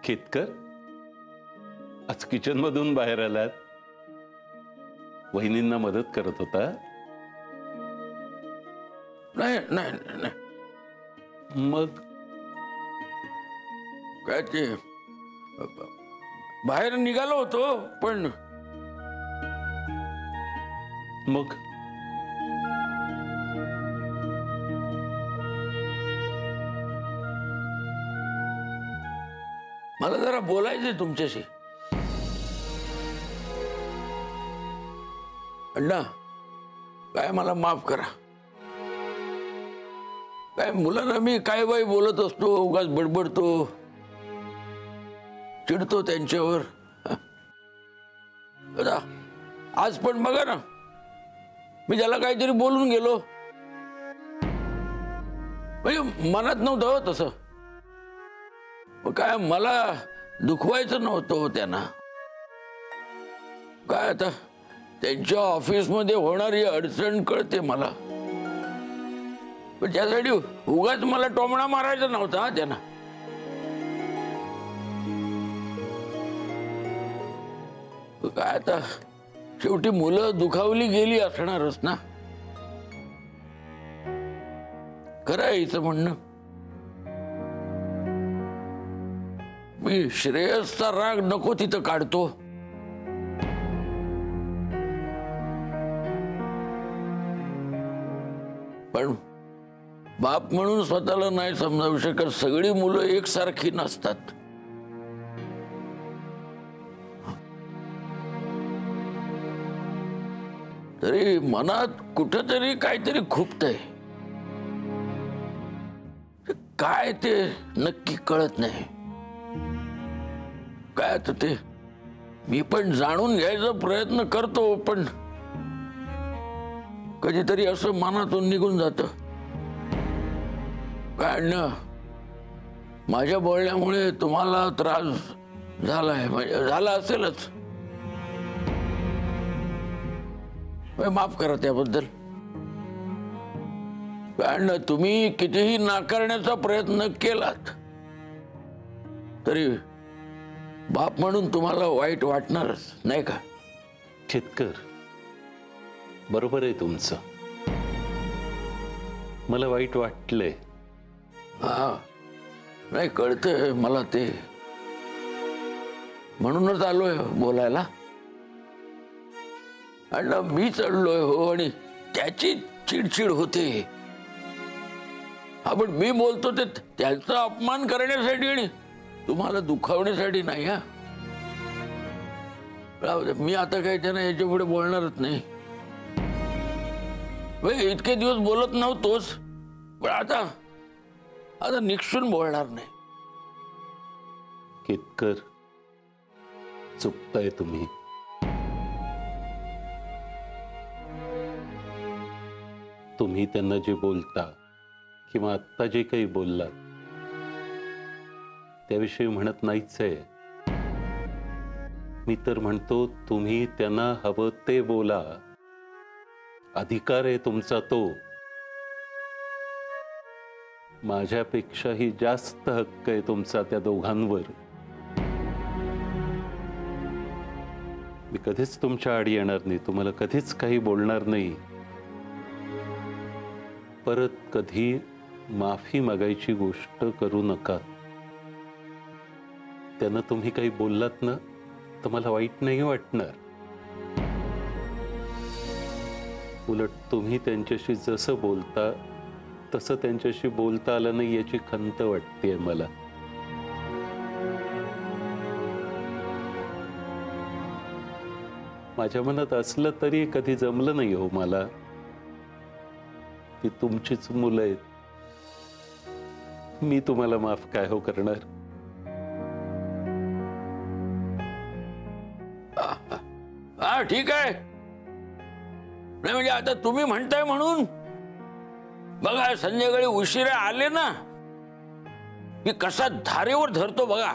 केतकर, आज किचन मधून बाहेर आलात, वहिनींना मदत करत होता? नाही नाही नाही. मग काय ते बाहेर निघालो होतो, पण मग मला जरा बोलायचंय तुमच्याशी. अण्णा, काय मला माफ करा. काय मुलांना मी काय बाई बोलत असतो, उगाच बडबडतो, चिडतो त्यांच्यावर. आज पण बघा ना, मी त्याला काहीतरी बोलून गेलो, म्हणजे मनात नव्हतं तसं. काय मला दुखवायचं नव्हतं त्यांना. काय आता त्यांच्या ऑफिसमध्ये होणारी अडचण कळते मला, पण त्यासाठी उगाच मला टोमणा मारायचा नव्हता त्यांना. काय आता शेवटी मुलं दुखावली गेली असणारच ना. खरं आहे हिचं म्हणणं. मी श्रेयसचा राग नको तिथं काढतो. पण बाप म्हणून स्वतःला नाही समजावू शकत. सगळी मुलं एकसारखी नसतात. तरी मनात कुठंतरी काहीतरी खुपतंय. काय ते नक्की कळत नाही. काय आता ते मी पण जाणून घ्यायचा प्रयत्न करतो, पण कधीतरी असं मनातून निघून जातं. काय ना, माझ्या बोलण्यामुळे तुम्हाला त्रास झालाय, म्हणजे झाला असेलच. माफ करा त्याबद्दल. कारण तुम्ही कितीही नाकारण्याचा प्रयत्न केलात तरी बाप म्हणून तुम्हाला वाईट वाटणारच, नाही का? केतकर, बरोबर आहे तुमचं. मला वाईट वाटलंय. हा, नाही कळतंय मला ते. म्हणूनच आलोय बोलायला. आणि मी चढलोय हो, आणि त्याची चिडचिड होते. हा, पण मी बोलतो ते त्याचा अपमान करण्यासाठी आणि तुम्हाला दुखावण्यासाठी नाही. हा, मी आता काही त्यांना याच्या पुढे बोलणारच नाही. इतके दिवस बोलत नव्हतोच, पण आता निक्षून बोलणार नाही. केतकर, चुकताय तुम्ही. तुम्ही त्यांना जे बोलता किंवा आत्ता जे काही बोललात त्याविषयी म्हणत नाहीच आहे. मी तर म्हणतो तुम्ही त्यांना हवं ते बोला. अधिकार आहे तुमचा तो. माझ्यापेक्षाही जास्त हक्क आहे तुमचा त्या दोघांवर. मी कधीच तुमच्या आडी येणार नाही, तुम्हाला कधीच काही बोलणार नाही. परत कधी माफी मागायची गोष्ट करू नका. त्यांना तुम्ही काही बोललात ना तर मला वाईट नाही वाटणार. उलट तुम्ही त्यांच्याशी जसं बोलता तसं त्यांच्याशी बोलता आलं नाही याची खंत वाटते मला. माझ्या मनात असलं तरी कधी जमलं नाही हो मला. ती तुमचीच मुलं आहेत. मी तुम्हाला माफ काय हो करणार. हा, ठीक आहे. नाही म्हणजे आता तुम्ही म्हणताय म्हणून बघा, संध्याकाळी उशिरा आले ना की कसा धारेवर धरतो बघा.